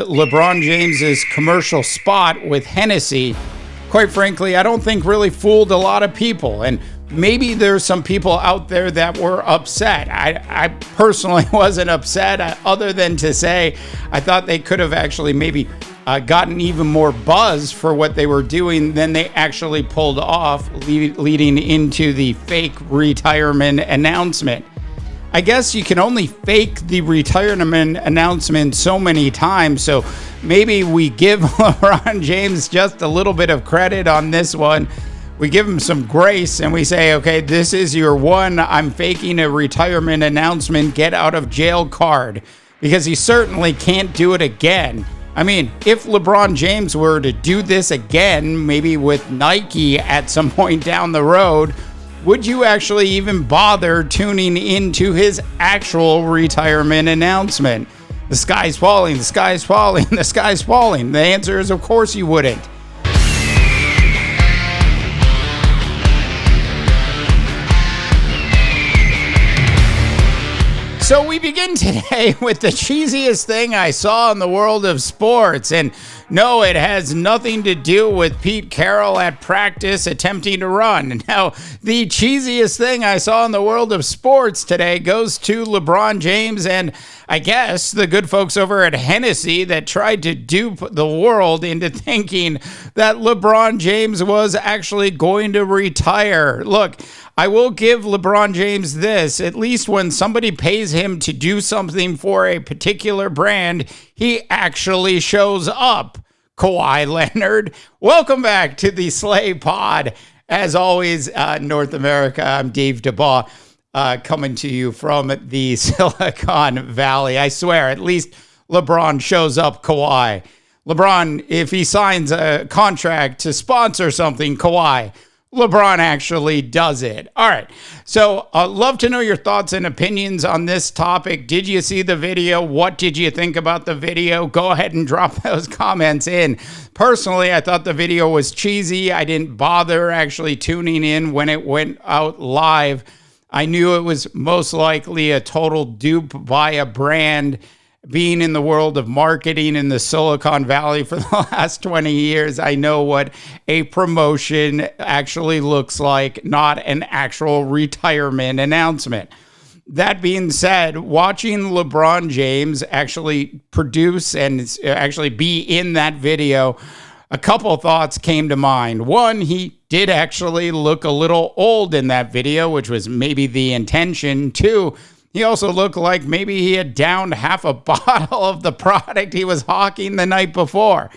LeBron James's commercial spot with Hennessy, quite frankly, I don't think really fooled a lot of people. And maybe there's some people out there that were upset. I personally wasn't upset, other than to say I thought they could have actually maybe gotten even more buzz for what they were doing than they actually pulled off, leading into the fake retirement announcement. I guess you can only fake the retirement announcement so many times, so maybe we give LeBron James just a little bit of credit on this one. We give him some grace and we say, okay, this is your one I'm faking a retirement announcement, get out of jail card, because he certainly can't do it again. I mean, if LeBron James were to do this again, maybe with Nike at some point down the road, would you actually even bother tuning into his actual retirement announcement? The sky's falling, the sky's falling, the sky's falling. The answer is, of course, you wouldn't. So we begin today with the cheesiest thing I saw in the world of sports. And no, it has nothing to do with Pete Carroll at practice attempting to run. Now, the cheesiest thing I saw in the world of sports today goes to LeBron James and I guess the good folks over at Hennessy that tried to dupe the world into thinking that LeBron James was actually going to retire. Look, I will give LeBron James this. At least when somebody pays him to do something for a particular brand, he actually shows up. Kawhi Leonard, welcome back to the Slay Pod. As always, North America, I'm Dave DeBaugh, coming to you from the Silicon Valley. I swear, at least LeBron shows up Kawhi. LeBron, if he signs a contract to sponsor something, Kawhi, LeBron actually does it. All right. So I'd love to know your thoughts and opinions on this topic. Did you see the video? What did you think about the video? Go ahead and drop those comments in. Personally, I thought the video was cheesy. I didn't bother actually tuning in when it went out live. I knew it was most likely a total dupe by a brand. Being in the world of marketing in the Silicon Valley for the last 20 years, I know what a promotion actually looks like, not an actual retirement announcement. That being said, watching LeBron James actually produce and actually be in that video, a couple thoughts came to mind. One, he did actually look a little old in that video, which was maybe the intention. Two, he also looked like maybe he had downed half a bottle of the product he was hawking the night before.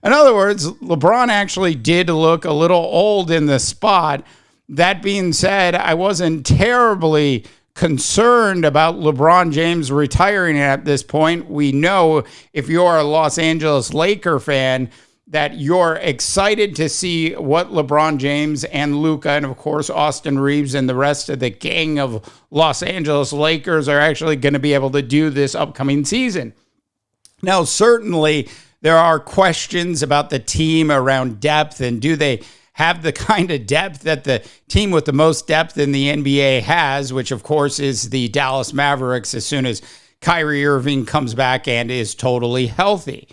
In other words, LeBron actually did look a little old in the spot. That being said, I wasn't terribly concerned about LeBron James retiring at this point. We know if you're a Los Angeles Laker fan that you're excited to see what LeBron James and Luka and, of course, Austin Reeves and the rest of the gang of Los Angeles Lakers are actually going to be able to do this upcoming season. Now, certainly, there are questions about the team around depth, and do they have the kind of depth that the team with the most depth in the NBA has, which, of course, is the Dallas Mavericks as soon as Kyrie Irving comes back and is totally healthy.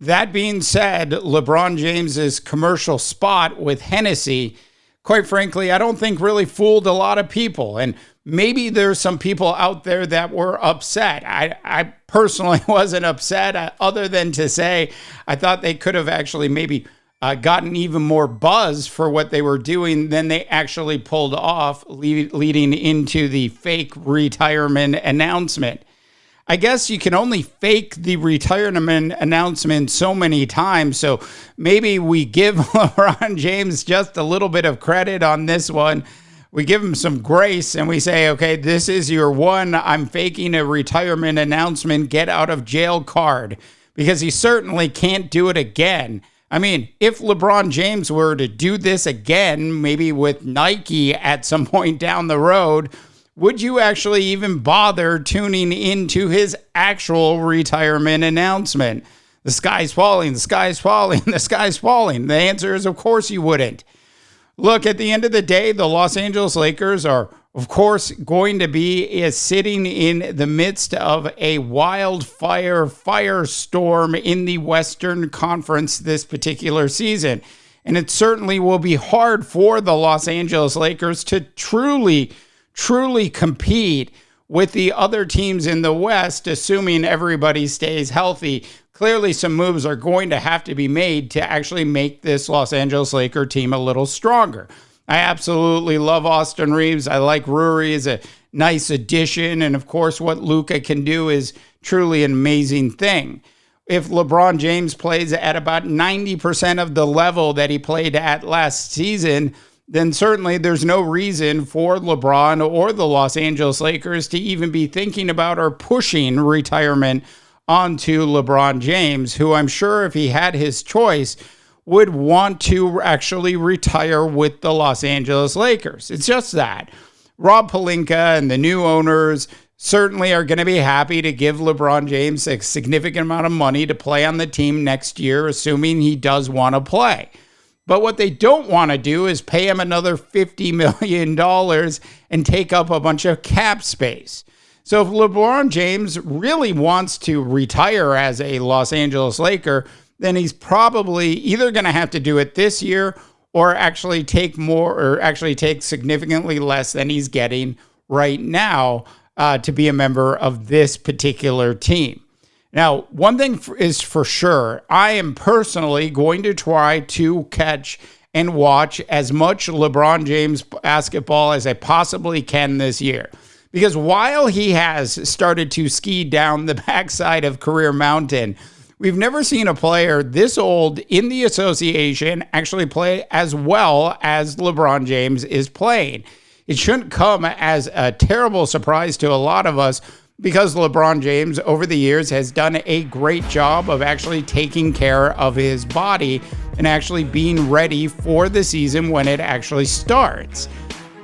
That being said, LeBron James's commercial spot with Hennessy, quite frankly, I don't think really fooled a lot of people. And maybe there's some people out there that were upset. I personally wasn't upset, other than to say I thought they could have actually maybe gotten even more buzz for what they were doing than they actually pulled off, leading into the fake retirement announcement. I guess you can only fake the retirement announcement so many times, so maybe we give LeBron James just a little bit of credit on this one. We give him some grace and we say, okay, this is your one I'm faking a retirement announcement, get out of jail card, because he certainly can't do it again. I mean, if LeBron James were to do this again, maybe with Nike at some point down the road, would you actually even bother tuning into his actual retirement announcement? The sky's falling, the sky's falling, the sky's falling. The answer is, of course, you wouldn't. Look, at the end of the day, the Los Angeles Lakers are of course, going to be is sitting in the midst of a wildfire firestorm in the Western Conference this particular season. And it certainly will be hard for the Los Angeles Lakers to truly compete with the other teams in the West, assuming everybody stays healthy. Clearly, some moves are going to have to be made to actually make this Los Angeles Laker team a little stronger. I absolutely love Austin Reeves. I like Ruri as a nice addition. And of course, what Luka can do is truly an amazing thing. If LeBron James plays at about 90% of the level that he played at last season, then certainly there's no reason for LeBron or the Los Angeles Lakers to even be thinking about or pushing retirement onto LeBron James, who I'm sure if he had his choice would want to actually retire with the Los Angeles Lakers. It's just that. Rob Pelinka and the new owners certainly are going to be happy to give LeBron James a significant amount of money to play on the team next year, assuming he does want to play. But what they don't want to do is pay him another $50 million and take up a bunch of cap space. So if LeBron James really wants to retire as a Los Angeles Laker, then he's probably either going to have to do it this year or actually take significantly less than he's getting right now to be a member of this particular team. Now, one thing is for sure, I am personally going to try to catch and watch as much LeBron James basketball as I possibly can this year. Because while he has started to ski down the backside of Career Mountain, we've never seen a player this old in the association actually play as well as LeBron James is playing. It shouldn't come as a terrible surprise to a lot of us because LeBron James over the years has done a great job of actually taking care of his body and actually being ready for the season when it actually starts.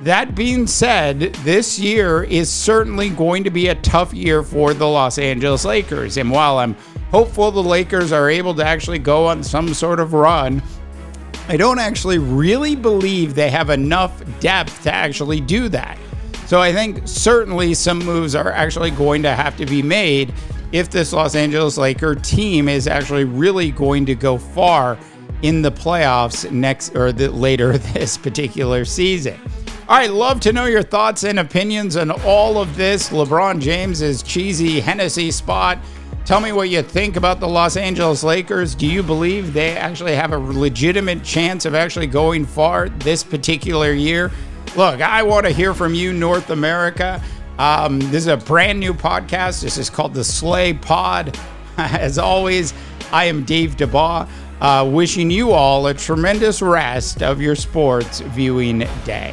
That being said, this year is certainly going to be a tough year for the Los Angeles Lakers. And while I'm hopeful the Lakers are able to actually go on some sort of run, I don't actually really believe they have enough depth to actually do that. So I think certainly some moves are actually going to have to be made if this Los Angeles Laker team is actually really going to go far in the playoffs later this particular season. All right, love to know your thoughts and opinions on all of this. LeBron James's cheesy Hennessy spot. Tell me what you think about the Los Angeles Lakers. Do you believe they actually have a legitimate chance of actually going far this particular year? Look, I want to hear from you, North America. This is a brand new podcast. This is called the Slay Pod. As always, I am Dave DeBaugh, wishing you all a tremendous rest of your sports viewing day.